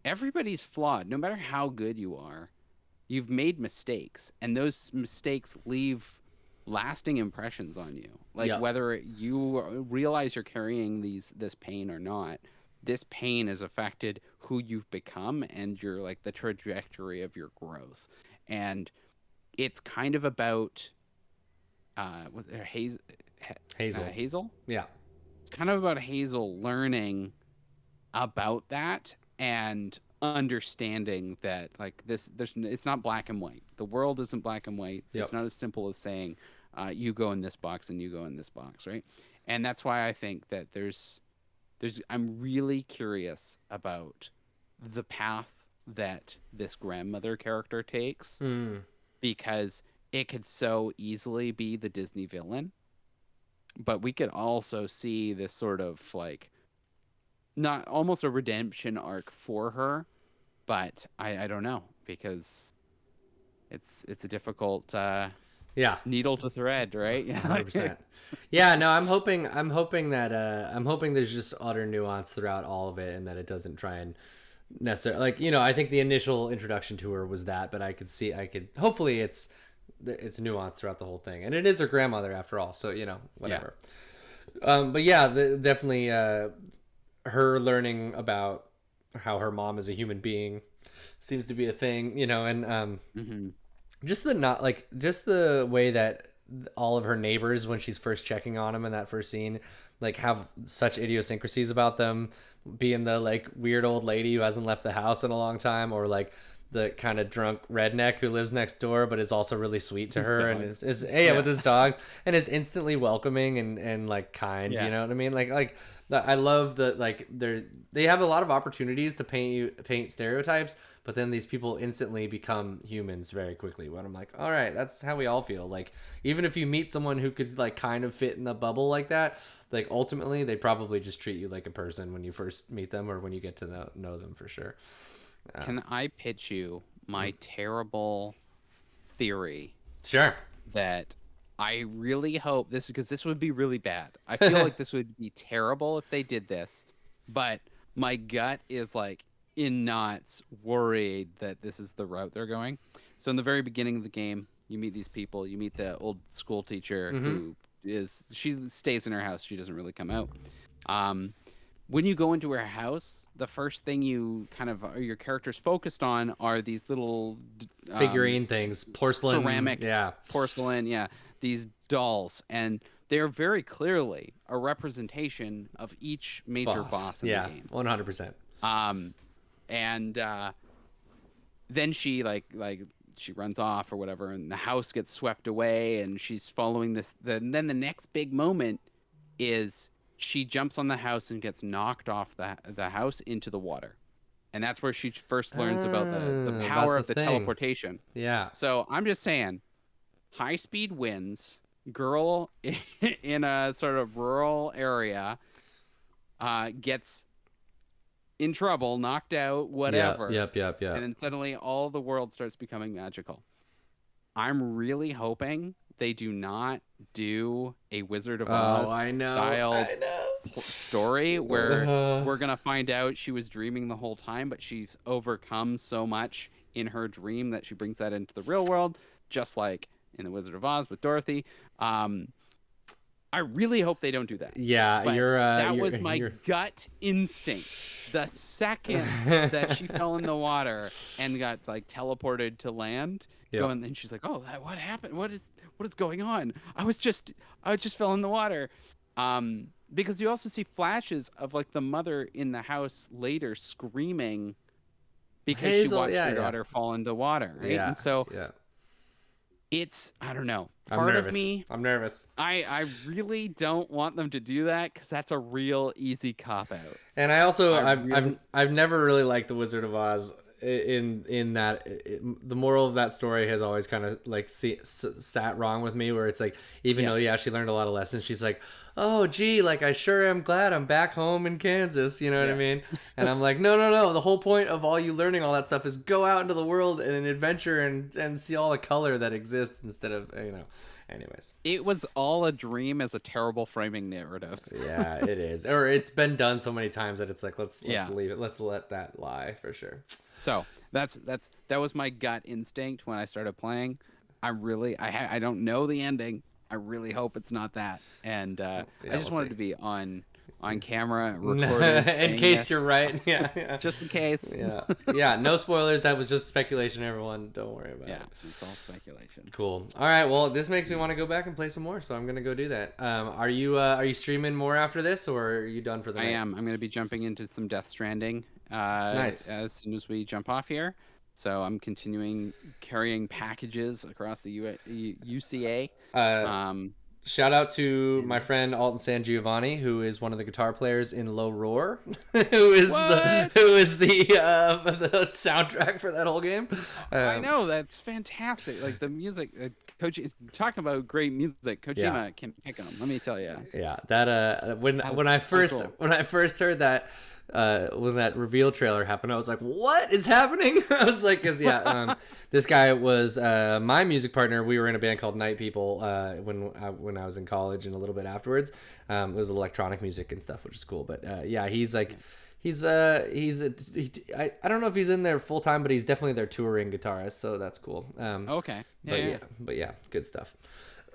Speaker 2: everybody's flawed, no matter how good you are. you've made mistakes, and those mistakes leave lasting impressions on you. Like
Speaker 1: Yep.
Speaker 2: whether you realize you're carrying this pain or not, this pain has affected who you've become and your like the trajectory of your growth. And it's kind of about was there
Speaker 1: Hazel.
Speaker 2: Hazel?
Speaker 1: Yeah.
Speaker 2: It's kind of about Hazel learning about that and understanding that like there's it's not black and white. The world isn't black and white.
Speaker 1: Yep.
Speaker 2: It's not as simple as saying you go in this box and you go in this box, right? And that's why I think that there's I'm really curious about the path that this grandmother character takes,
Speaker 1: Mm.
Speaker 2: because it could so easily be the Disney villain, but we could also see this sort of like not almost a redemption arc for her, but I don't know, because it's a difficult
Speaker 1: Yeah.
Speaker 2: needle to thread, right? Yeah.
Speaker 1: 100%. Yeah, no, I'm hoping that I'm hoping there's just utter nuance throughout all of it, and that it doesn't try and necessarily, like, I think the initial introduction to her was that, but I could hopefully it's nuanced throughout the whole thing, and it is her grandmother after all, so whatever. But yeah, definitely her learning about how her mom is a human being seems to be a thing, and
Speaker 2: Hmm.
Speaker 1: just the not like just the way that all of her neighbors, when she's first checking on them in that first scene, like have such idiosyncrasies about them, being the like weird old lady who hasn't left the house in a long time, or like the kind of drunk redneck who lives next door but is also really sweet to
Speaker 2: His
Speaker 1: her, and
Speaker 2: dogs.
Speaker 1: yeah, with his dogs, and is instantly welcoming and like kind,
Speaker 2: Yeah.
Speaker 1: you know what I mean? I love that, like, they have a lot of opportunities to paint stereotypes, but then these people instantly become humans very quickly, when I'm like, all right, that's how we all feel. Like, even if you meet someone who could like kind of fit in the bubble like that, like ultimately they probably just treat you like a person when you first meet them, or when you get to know them, for sure.
Speaker 2: Can I pitch you my terrible theory
Speaker 1: Sure.
Speaker 2: that I really hope this, because this would be really bad. I feel like this would be terrible if they did this, but my gut is like in knots worried that this is the route they're going. So in the very beginning of the game, you meet these people. You meet the old school teacher
Speaker 1: Mm-hmm.
Speaker 2: who she stays in her house. She doesn't really come out. Um, when you go into her house, the first thing you kind of your character's focused on are these little
Speaker 1: Figurine things, porcelain.
Speaker 2: ceramic,
Speaker 1: Yeah.
Speaker 2: porcelain, yeah, these dolls, and they're very clearly a representation of each major boss in the
Speaker 1: Yeah,
Speaker 2: game.
Speaker 1: 100%.
Speaker 2: Um, and then she like she runs off or whatever, and the house gets swept away, and she's following this. And then the next big moment is she jumps on the house and gets knocked off the house into the water, and that's where she first learns about the
Speaker 1: About
Speaker 2: power
Speaker 1: the
Speaker 2: of the
Speaker 1: thing.
Speaker 2: teleportation.
Speaker 1: Yeah.
Speaker 2: So I'm just saying, high speed wins. Girl in a sort of rural area gets in trouble, knocked out,
Speaker 1: Yep.
Speaker 2: whatever,
Speaker 1: Yep. Yep.
Speaker 2: and
Speaker 1: Yep.
Speaker 2: then suddenly all the world starts becoming magical. I'm really hoping they do not do a Wizard of
Speaker 1: Oh,
Speaker 2: Oz
Speaker 1: I know.
Speaker 2: styled
Speaker 1: I know.
Speaker 2: story where
Speaker 1: Uh,
Speaker 2: we're gonna find out she was dreaming the whole time, but she's overcome so much in her dream that she brings that into the real world, just like in the Wizard of Oz with Dorothy. I really hope they don't do that.
Speaker 1: yeah,
Speaker 2: But that was my
Speaker 1: you're
Speaker 2: gut instinct. The second that she fell in the water and got like teleported to land,
Speaker 1: Yep.
Speaker 2: going, and she's like, "Oh, what happened? What is going on? I just fell in the water." Because you also see flashes of like the mother in the house later screaming because she
Speaker 1: Hazel,
Speaker 2: watched
Speaker 1: yeah,
Speaker 2: her
Speaker 1: yeah.
Speaker 2: daughter fall into water, right?
Speaker 1: Yeah.
Speaker 2: And so
Speaker 1: Yeah.
Speaker 2: it's, I don't know.
Speaker 1: I'm
Speaker 2: Part of
Speaker 1: nervous.
Speaker 2: me,
Speaker 1: I'm nervous.
Speaker 2: I really don't want them to do that, because that's a real easy cop out.
Speaker 1: And I also
Speaker 2: I
Speaker 1: I've
Speaker 2: really,
Speaker 1: I've never really liked the Wizard of Oz, in that the moral of that story has always kind of like sat wrong with me, where it's like, even
Speaker 2: Yeah.
Speaker 1: though yeah she learned a lot of lessons, she's like, oh gee, like I sure am glad I'm back home in Kansas, you know what I
Speaker 2: Yeah.
Speaker 1: mean? And I'm like, no, the whole point of all you learning all that stuff is go out into the world and an adventure, and see all the color that exists, instead of anyways.
Speaker 2: It was all a dream as a terrible framing narrative.
Speaker 1: Yeah, it is. Or it's been done so many times that it's like, let's
Speaker 2: Yeah.
Speaker 1: leave it. Let's let that lie, for sure.
Speaker 2: So that was my gut instinct when I started playing. I don't know the ending. I really hope it's not that. And
Speaker 1: Yeah,
Speaker 2: I
Speaker 1: we'll
Speaker 2: just
Speaker 1: see.
Speaker 2: wanted to be on camera, recorded,
Speaker 1: In
Speaker 2: saying
Speaker 1: case
Speaker 2: this,
Speaker 1: you're right. Yeah, yeah.
Speaker 2: just in case.
Speaker 1: Yeah. Yeah, no spoilers. That was just speculation, everyone. Don't worry about
Speaker 2: Yeah,
Speaker 1: it.
Speaker 2: it's all speculation.
Speaker 1: Cool. All right. Well, this makes me want to go back and play some more, so I'm gonna go do that. Are you streaming more after this, or are you done for the
Speaker 2: I
Speaker 1: night?
Speaker 2: am. I'm going to be jumping into some Death Stranding
Speaker 1: Nice.
Speaker 2: as soon as we jump off here. So I'm continuing carrying packages across the UCA.
Speaker 1: Uh,
Speaker 2: Um,
Speaker 1: Shout out to my
Speaker 2: and
Speaker 1: friend Alton San Giovanni, who is one of the guitar players in Low Roar, who is
Speaker 2: what?
Speaker 1: the soundtrack for that whole game.
Speaker 2: I know, that's fantastic. Like the music, talking about great music.
Speaker 1: Yeah.
Speaker 2: Kojima can pick them. Let me tell you.
Speaker 1: Yeah, that when I
Speaker 2: That's so
Speaker 1: first
Speaker 2: cool.
Speaker 1: when I first heard that when that reveal trailer happened, I was like, "What is happening?" I was like, "Cause yeah, this guy was my music partner. We were in a band called Night People when I was in college and a little bit afterwards. It was electronic music and stuff, which is cool. But yeah, he's like." I don't know if he's in there full time, but he's definitely their touring guitarist, so that's cool.
Speaker 2: Okay.
Speaker 1: But yeah, good stuff.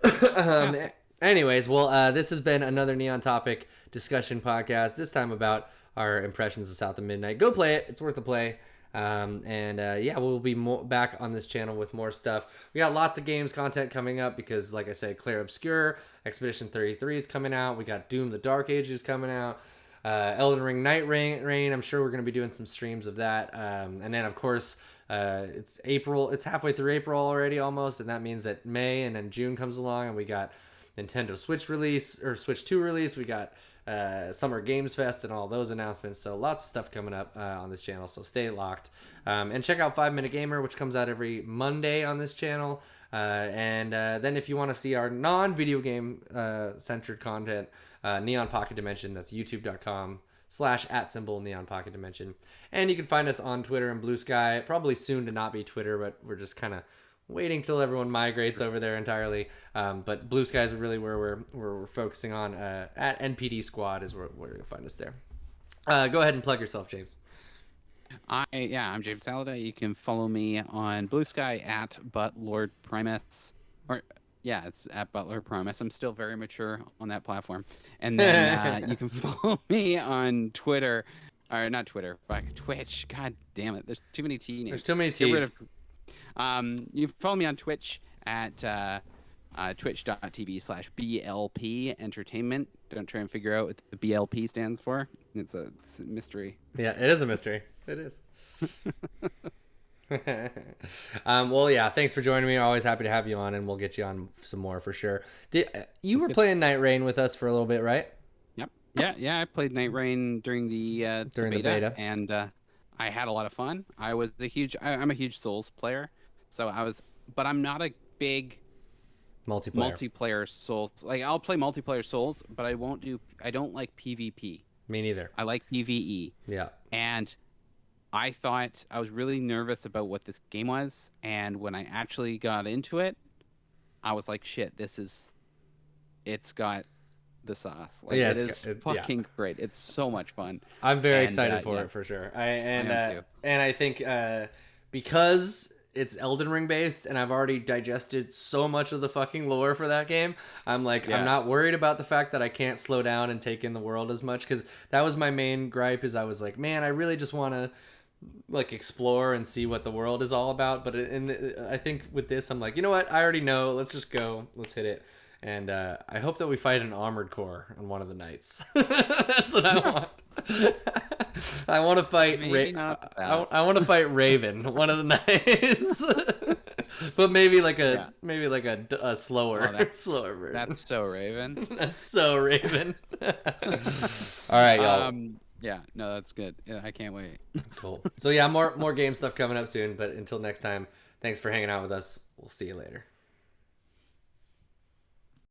Speaker 2: Fantastic.
Speaker 1: Anyways, well, this has been another Neon Topic discussion podcast. This time about our impressions of South of Midnight. Go play it; it's worth a play. Yeah, we'll be back on this channel with more stuff. We got lots of games content coming up because, like I said, Clair Obscur, Expedition 33 is coming out. We got Doom: The Dark Ages coming out. Elden Ring Night Rain. I'm sure we're going to be doing some streams of that. And then, of course, it's April. It's halfway through April already almost. And that means that May and then June comes along and we got Nintendo Switch release or Switch 2 release. We got Summer Games Fest and all those announcements. So lots of stuff coming up on this channel. So stay locked. And check out 5 Minute Gamer, which comes out every Monday on this channel. Then if you want to see our non-video game centered content, Neon Pocket Dimension, that's youtube.com/@Neon Pocket Dimension. And you can find us on Twitter and Blue Sky. Probably soon to not be Twitter, but we're just kind of waiting till everyone migrates over there entirely. But Blue Sky is really where we're focusing on. At NPD Squad is where you'll find us there. Go ahead and plug yourself, James.
Speaker 2: I'm James Halliday. You can follow me on Blue Sky at Butlord Primus, or yeah, it's at Butler Primus. I'm still very mature on that platform. And then you can follow me on Twitter, or not Twitter, but Twitch. God damn it, there's too many T names.
Speaker 1: There's too many T's.
Speaker 2: Get rid of. You can follow me on Twitch at twitch.tv/BLP Entertainment. Don't try and figure out what the BLP stands for. It's a mystery.
Speaker 1: Yeah, it is a mystery. It is. Well, yeah, thanks for joining me. Always happy to have you on, and we'll get you on some more for sure. You were playing Night Rain with us for a little bit, right?
Speaker 2: Yep. Yeah. I played Night Rain during the beta, and I had a lot of fun. I'm a huge Souls player, but I'm not a big multiplayer Souls. Like I'll play multiplayer Souls, but I don't like PvP.
Speaker 1: Me neither.
Speaker 2: I like PvE.
Speaker 1: Yeah.
Speaker 2: And I thought I was really nervous about what this game was, and when I actually got into it, I was like, "Shit, it's got the sauce. Like,
Speaker 1: yeah,
Speaker 2: it is fucking great. It's so much fun."
Speaker 1: I'm very excited for it for sure. I think because it's Elden Ring based, and I've already digested so much of the fucking lore for that game. I'm like, I'm not worried about the fact that I can't slow down and take in the world as much, because that was my main gripe. Is I was like, man, I really just want to like explore and see what the world is all about. But I think with this, I'm like, you know what? I already know. Let's just go. Let's hit it. And I hope that we fight an armored core on one of the nights. That's what I want. I want to fight. I want to fight Raven one of the nights, but maybe like a slower slower version.
Speaker 2: That's so Raven.
Speaker 1: That's so Raven. All right, y'all.
Speaker 2: Yeah, no, that's good. Yeah, I can't wait.
Speaker 1: Cool. So yeah, more game stuff coming up soon. But until next time, thanks for hanging out with us. We'll see you later.